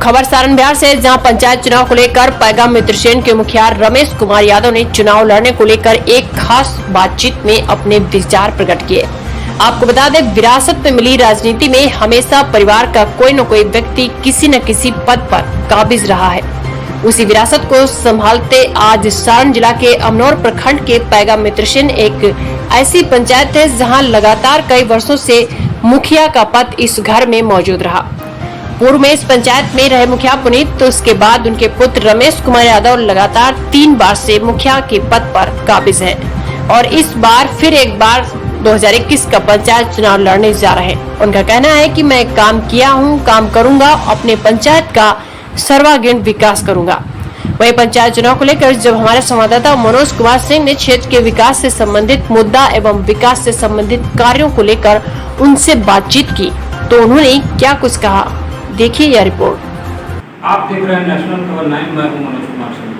खबर सारण बिहार से, जहां पंचायत चुनाव को लेकर पैगाम मित्रसेन के मुखिया रमेश कुमार यादव ने चुनाव लड़ने को लेकर एक खास बातचीत में अपने विचार प्रकट किए। आपको बता दें, विरासत में मिली राजनीति में हमेशा परिवार का कोई न कोई व्यक्ति किसी न किसी पद पर काबिज रहा है। उसी विरासत को संभालते आज सारण जिला के अमनौर प्रखंड के पैगाम मित्रसेन एक ऐसी पंचायत है जहां लगातार कई वर्षों से मुखिया का पद इस घर में मौजूद रहा। पूर्व में इस पंचायत में रहे मुखिया पुनीत, तो उसके बाद उनके पुत्र रमेश कुमार यादव लगातार 3 बार से मुखिया के पद पर काबिज हैं और इस बार फिर एक बार 2021 का पंचायत चुनाव लड़ने जा रहे हैं। उनका कहना है कि मैं काम किया हूं, काम करूंगा, अपने पंचायत का सर्वांगीण विकास करूंगा। वही पंचायत चुनाव को लेकर जब हमारे संवाददाता मनोज कुमार सिंह ने क्षेत्र के विकास से संबंधित मुद्दा एवं विकास से संबंधित कार्यों को लेकर उनसे बातचीत की, तो उन्होंने क्या कुछ कहा, देखिए यह रिपोर्ट। आप देख रहे हैं नेशनल खबर 9। मैं हूं मनोज कुमार सिंह।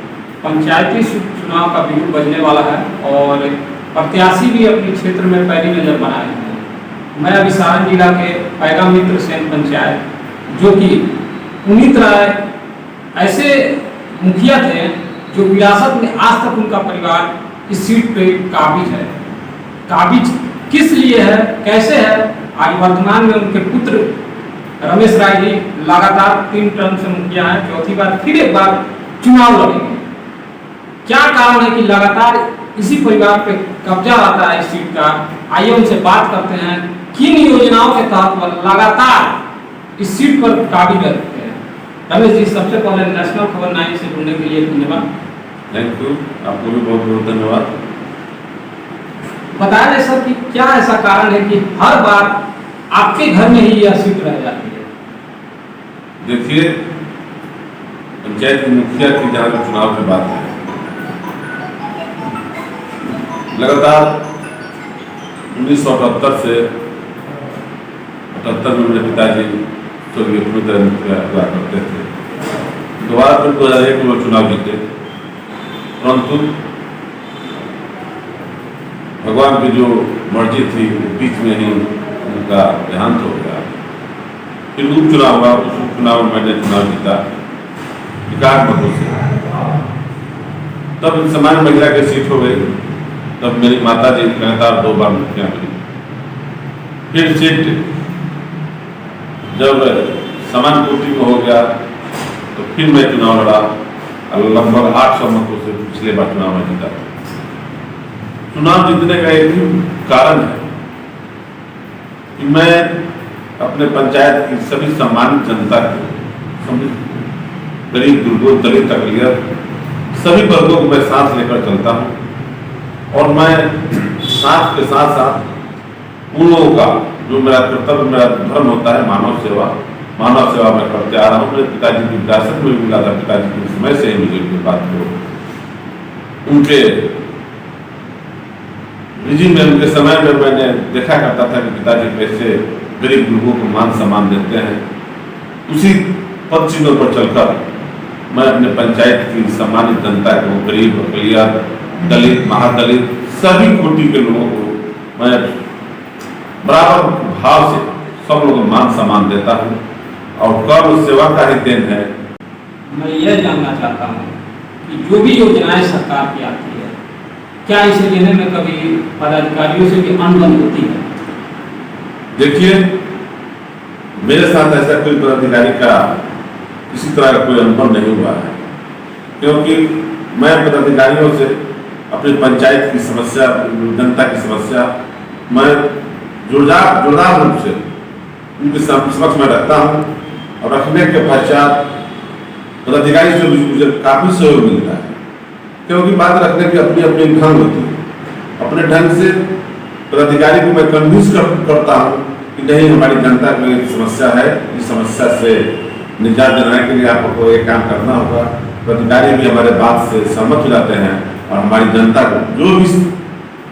पंचायती चुनाव का बिगुल बजने वाला है और प्रत्याशी भी अपने क्षेत्र में पहली नजर बनाए हैं। मैं अभी सारण जिला के पैगाम मित्रसेन पंचायत, जो कि पुनीत राय ऐसे मुखिया थे जो विरासत में आज तक उनका परिवार इस सीट पे काबिज है। काबिज किस लिए है, कैसे है, आज वर्तमान में उनके पुत्र रमेश राय जी लगातार 3 टर्म से मुखिया हैं, चौथी बार फिर एक बार चुनाव लड़ेंगे। क्या कारण है कि लगातार इसी परिवार पे कब्जा आता है इस सीट का? आइए उनसे बात करते हैं, किन योजनाओं के तहत वह लगातार इस सीट पर काबिज रहते हैं। रमेश जी, सबसे पहले नेशनल खबर 9 से जुड़ने के लिए धन्यवाद। थैंक यू, आपको भी बहुत बहुत धन्यवाद। बताया जाए सर कि क्या ऐसा कारण है कि हर बार आपके घर में ही यह सीट रह जाती है? देखिए, पंचायत मुखिया की जहाँ चुनाव की बात है, लगातार 1978 से 78 में मेरे पिताजी स्वर्गीय पुनीत राय मुखिया हुआ करते थे। दोबारा फिर 2001 में चुनाव जीते, परंतु भगवान की जो मर्जी थी बीच में ही उनका देहांत हो गया। फिर उपचुनाव हुआ, उस उपचुनाव में मैंने चुनाव जीता 51 मतों से। तब समान महिला की सीट हो गई। तब मेरी माता जी लगातार 2 बार मुखिया बनी। फिर सीट जब समान कोटि में हो गया तो फिर मैं चुनाव लड़ा और लगभग 800 मतों से पिछले बार चुनाव में जीता। चुनाव जीतने का एक ही कारण है कि मैं अपने पंचायत की सभी सम्मानित जनता को, गरीब दुर्गम दलित अकलियत सभी वर्गों को मैं साथ लेकर चलता हूँ और मैं साथ के साथ साथ उन लोगों का जो मेरा कर्तव्य, मेरा धर्म होता है मानव सेवा मैं करते आ रहा हूँ। मेरे पिताजी की विरासत में मिला था, पिताजी के समय से ही मुझे उनकी बात को उनके रिजिम में, उनके समय में मैंने देखा करता था कि पिताजी कैसे गरीब लोगों को मान सम्मान देते हैं। उसी पद चिन्हों पर चलकर मैं अपने पंचायत की सम्मानित जनता को, गरीब अकलियत दलित महादलित सभी कोटि के लोगों को मैं बराबर भाव से सब लोगों को मान सम्मान देता हूँ और कर्म सेवा का ही देन है। मैं यह जानना चाहता हूँ कि जो भी योजनाएं सरकार की आती है, क्या इसे लेने में कभी पदाधिकारियों से भी अनबन होती है? देखिए, मेरे साथ ऐसा कोई पदाधिकारी का किसी तरह का कोई अनुभव नहीं हुआ है, क्योंकि मैं पदाधिकारियों से अपनी पंचायत की समस्या, जनता की समस्या मैं जोरदार रूप से उनके समक्ष में रखता हूँ और रखने के पश्चात पदाधिकारी से मुझे काफ़ी सहयोग मिलता है, क्योंकि बात रखने की अपनी अपनी ढंग होती है। अपने ढंग से पदाधिकारी को मैं कन्विंस करता हूँ कि नहीं, हमारी जनता की समस्या है, इस समस्या से निजात दिलाने के लिए आपको एक काम करना होगा। पदाधिकारी भी हमारे बात से सहमत हो जाते हैं और हमारी जनता को जो भी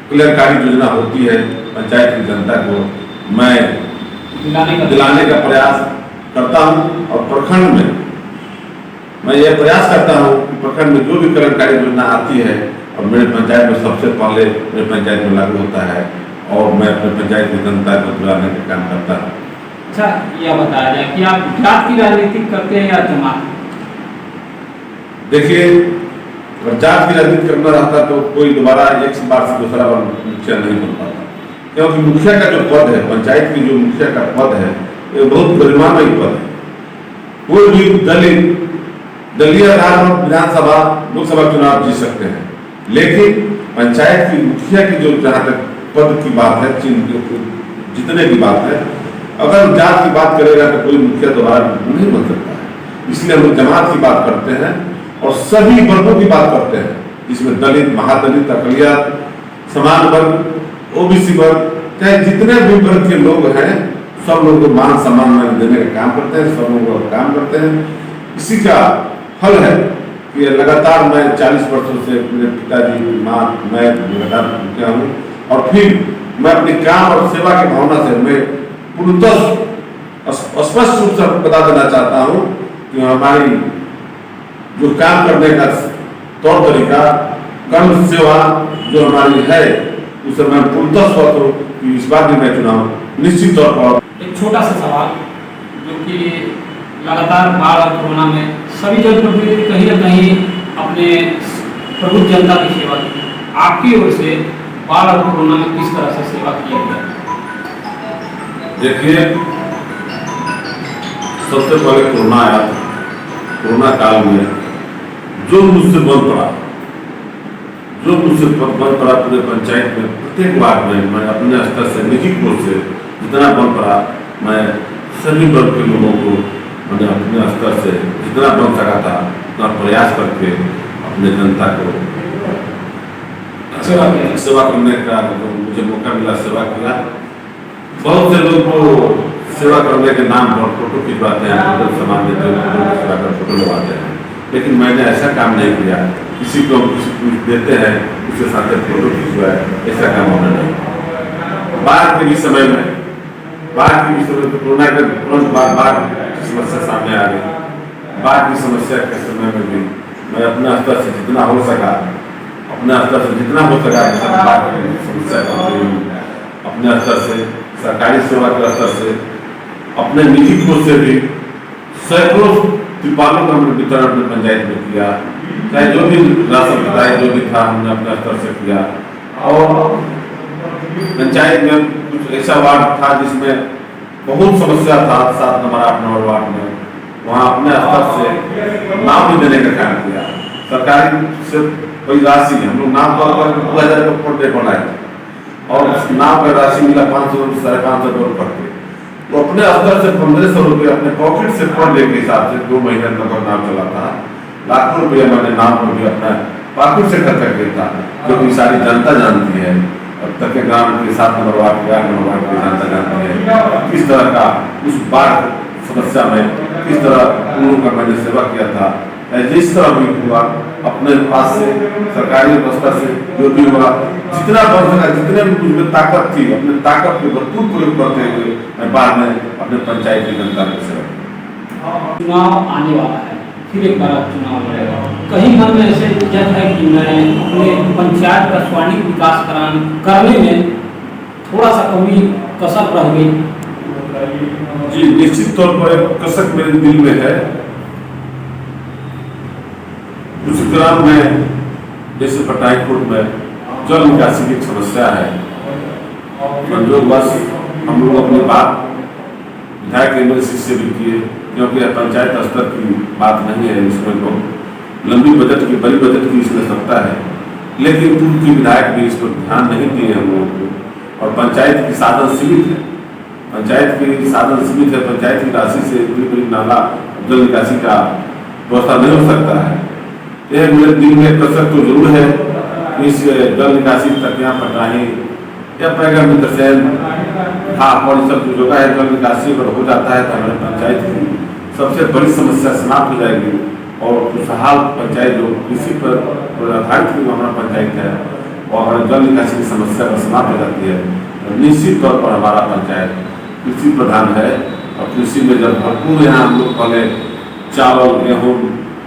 कल्याणकारी योजना होती है पंचायत की जनता को मैं दिलाने का प्रयास करता हूँ। और प्रखंड में मैं यह प्रयास करता हूँ कि प्रखंड में जो भी कल्याणकारी योजना आती है और मेरे पंचायत में सबसे पहले मेरे पंचायत में लागू होता है और मैं अपने पंचायत की जनता को दिलाने का काम करता हूँ। अच्छा, यह बताया जाए कि आप जात की राजनीति करते हैं या जमात? देखिए, अगर जात की राजनीति करना रहता तो कोई दोबारा एक बार से दूसरा बार मुखिया नहीं बन पाता, क्योंकि मुखिया का जो पद है, पंचायत की जो मुखिया का पद है, ये बहुत गरिमामयी पद है। कोई भी दलीय आधार पर विधानसभा लोकसभा चुनाव जीत सकते हैं, लेकिन पंचायत की मुखिया की जो जहाँ तक पद की बात है, जितने की बात है, अगर जात की बात करेगा तो कोई मुखिया दोबारा नहीं बन सकता है। इसलिए हम जमात की बात करते हैं और सभी वर्गों की बात करते हैं, जिसमें दलित, महादलित, अकलियत, समान वर्ग, ओबीसी वर्ग, चाहे जितने भी वर्ग के लोग हैं, सब लोगों को मान सम्मान देने का काम करते हैं, सब लोगों का काम करते हैं। इसी का फल है कि लगातार मैं 40 वर्षों से मेरे पिताजी, माँ, मैं लगातार मुखिया हूँ, और फिर मैं अपने काम और सेवा की भावना से मैं पूर्णतः स्पष्ट रूप से बता देना चाहता हूँ कि हमारी जो काम करने का तौर तरीका, कर्म सेवा जो हमारी है, उसे मैं पूर्णतः स्वतः हूँ कि इस बार भी मैं चुनाव निश्चित तौर पर। एक छोटा सा सवाल, जो कि लगातार बाढ़ और कोरोना में सभी जनप्रतिनिधि कहीं न कहीं अपने प्रबुद्ध जनता की सेवा की, आपकी ओर से बाढ़ और कोरोना में किस तरह से सेवा की गई? देखिए, सबसे पहले कोरोना आया था। कोरोना काल में जो मुझसे बन पड़ा पूरे पंचायत में, प्रत्येक वार्ड में मैं अपने स्तर से, निजी कोष से जितना बन पड़ा, मैं सभी वर्ग के लोगों को मैंने अपने स्तर से जितना बन सका था उतना प्रयास करके अपने जनता को सेवा करने का मुझे मौका मिला, सेवा किया। बहुत से लोग को सेवा करने के नाम पर फोटो खिंचवाते हैं, सामान देते हैं, फोटो लगवाते हैं, लेकिन मैंने ऐसा काम नहीं किया। किसी को कुछ देते हैं, उसके साथ फोटो खिंचवाए, ऐसा काम होना नहीं। बाढ़ के समय में कोरोना के तुरंत बाद बाढ़ की समस्या सामने आ गई। बाढ़ की समस्या के समय में भी मैं अपने स्तर से जितना हो सका बाढ़ की समस्या अपने स्तर से, सरकारी सेवा के स्तर से, अपने निजी कोष से भी सैकड़ों तिरपालों का हमने वितरण अपने पंचायत में किया। चाहे जो भी राशन बताए, जो भी था, हमने अपने स्तर से किया। और पंचायत में कुछ ऐसा वार्ड था जिसमें बहुत समस्या था, 7 नंबर 8 नंबर वार्ड में, वहाँ अपने स्तर से नाम भी देने का काम किया। सरकारी से कोई राशि हम लोग नाम तौर पर 2000 का पर डे बनाए, और उस नाम का राशि मिला 500 550 रुपये पर डे। तो अपने स्तर से 1500 रुपये अपने पॉकेट से पर डे के हिसाब से 2 महीने तक नाम चला था। लाखों रुपये मैंने नाम पर भी अपना पॉकेट से खर्चा किया था, क्योंकि सारी जनता जानती है, अब तक के ग्राम के 7 नंबर वार्ड के 8 नंबर वार्ड की जनता जानती है किस तरह का उस बाढ़ समस्या में किस तरह उन लोगों का मैंने सेवा किया था। जिस तरह भी हुआ अपने पास से, सरकारी व्यवस्था से जो भी हुआ, जितना बन सका, जितने भी कुछ में ताकत थी, अपने ताकत के भरपूर प्रयोग करते हुए मैं बाद में अपने पंचायत की जनता की सेवा। चुनाव आने वाला है, फिर एक बार चुनाव लड़ेगा, कहीं मन में ऐसे जज है कि मैं अपने पंचायत का स्वर्णिम विकास करने में थोड़ा सा कमी कसर रह गई? जी, निश्चित तौर पर एक कसक मेरे दिल में है। उस ग्राम में जैसे पटाईकोट में जल निकासी की समस्या है, संयोगवश हम लोग अपनी बात विधायक एमएलसी से भी किए, क्योंकि पंचायत स्तर की बात नहीं है, इसमें तो लंबी बजट की, बड़ी बजट की इसमें सत्ता है, लेकिन उनकी विधायक भी इस पर ध्यान नहीं दिए हम लोगों को। और पंचायत की साधन सीमित है, पंचायत की राशि से बड़ी नाला जल निकासी का व्यवस्था नहीं हो सकता है। यह मेरे दिल में कसक तो जरूर है। इस जल निकासी तक यहाँ पटाही या पैगा मित्र सैन और सब जो जगह है, जल निकासी अगर हो जाता है तो हमारे पंचायत की सबसे बड़ी समस्या समाप्त हो जाएगी, और खुशहाल पंचायत जो कृषि पर आधारित हमारा पंचायत है, और हमारे जल निकासी की समस्या पर समाप्त हो जाती है। तो निश्चित तौर पर हमारा पंचायत कृषि प्रधान है, और कृषि में जब भरपूर यहाँ हम लोग पहले चावल, गेहूँ,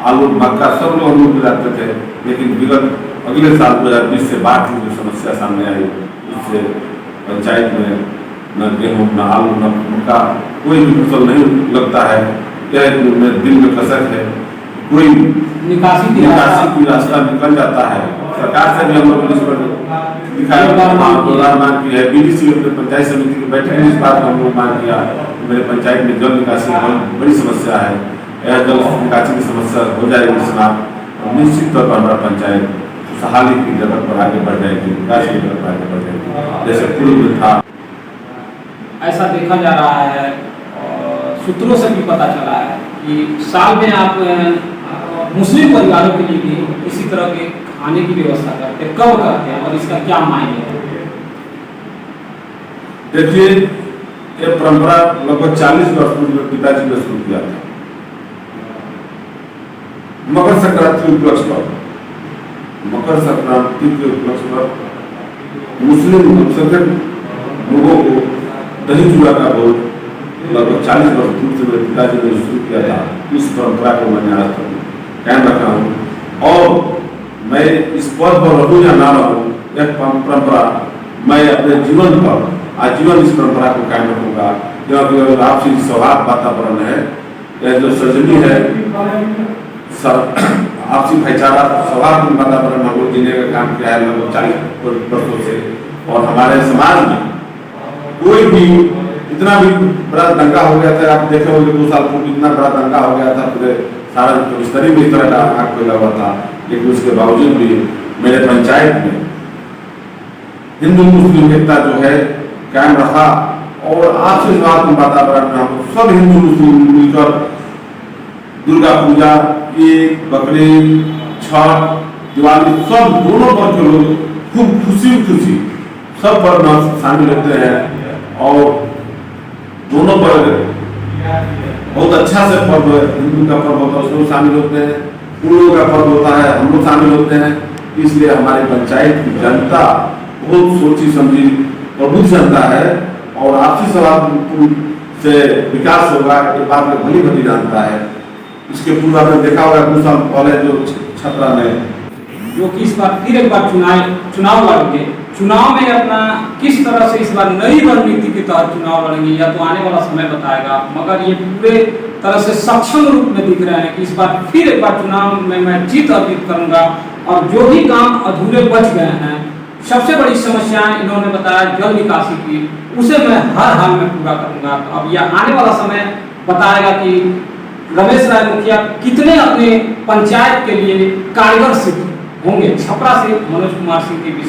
आलू, मक्का सब लोग हम लोग जाते थे, लेकिन विगत अगले साल 2020 से बाढ़ की जो समस्या सामने आई, उससे पंचायत में न गेहूँ, न आलू, न मक्का, कोई भी फसल नहीं लगता है। क्या दिल में कसक है, कोई निकासी की रास्ता निकल जाता है। सरकार से भी हम लोग इस पर दिखाया मांग की है। बीडीसी अपने पंचायत समिति की बैठक में इस बात को हम लोग मांग किया। मेरे पंचायत में जल निकासी बहुत बड़ी समस्या है। यह जल निकासी की समस्या हो जाएगी समाप्त, निश्चित तौर पर हमारा पंचायत खुशहाली की जगह पर आगे बढ़ जाएगी, विकास की जगह पर आगे बढ़ जाएगी, जैसे पूर्व में था। ऐसा देखा जा रहा है और सूत्रों से भी पता चला है कि साल में आप मुस्लिम परिवारों के लिए भी इसी तरह के खाने की व्यवस्था करते हैं, कब करते हैं और इसका क्या मायने है? देखिए, ये परंपरा लगभग 40 वर्ष पूर्व पिताजी ने शुरू किया था। मकर संक्रांति उपलक्ष्य पर, मकर संक्रांति के उपलक्ष्य पर मुस्लिम अल्पसंख्यक लोगों को दही चूड़ा का भोज लगभग 40 वर्ष पूर्व से मेरे पिताजी ने शुरू किया था। इस परंपरा को मैंने आज तक कायम रखा हूँ और मैं इस पद पर रहूँ या ना रहूँ, यह परंपरा मैं अपने जीवन पर आजीवन इस परंपरा को कायम रखूंगा। क्योंकि आपसी सौहार्द वातावरण है, यह जो सृजनी है, आपसी भाईचारा सौहार्द वातावरण हम लोग जीने का काम किया है लगभग 40 वर्षों से। और हमारे समाज में कोई भी इतना भी बड़ा दंगा हो गया था, आप देखे होंगे 2 साल पूर्व इतना बड़ा दंगा हो गया था, पूरे सारा रिश्तेदारी में इस तरह का आग फैला हुआ था, लेकिन उसके बावजूद भी मेरे पंचायत में हिंदू मुस्लिम एकता जो है कायम रखा और आपसी सौहार्द वातावरण में हम सब हिंदू मुस्लिम मिलकर दुर्गा पूजा, ईद, बकरीद, छठ, दिवाली सब दोनों पर्व के लोग खूब खुशी सब पर्व में शामिल होते हैं और दोनों पर्व बहुत अच्छा से पर्व, हिंदू का पर्व होता है उसमें शामिल होते हैं, उन लोगों का पर्व होता है हम लोग शामिल होते हैं। इसलिए हमारी पंचायत की जनता बहुत सोची समझी प्रबुद्ध जनता है और आपसी सौहार्द से विकास होगा ये बात में भली भली जानता है। इसके पूर्व आपने देखा होगा 2 साल पहले जो छपरा में जो कि इस बार फिर एक बार चुनाव लड़ेंगे, चुनाव में अपना किस तरह से इस बार नई रणनीति के तहत चुनाव लड़ेंगे या तो आने वाला समय बताएगा, मगर ये पूरे तरह से सक्षम रूप में दिख रहे हैं कि इस बार फिर एक बार चुनाव में मैं जीत अर्जित करूंगा और जो भी काम अधूरे बच गए हैं, सबसे बड़ी समस्याएं इन्होंने बताया जल निकासी की, उसे मैं हर हाल में पूरा करूंगा। अब यह आने वाला समय बताएगा कि रमेश राय मुखिया कितने अपने पंचायत के लिए कारगर सिद्ध होंगे। छपरा से मनोज कुमार सिंह के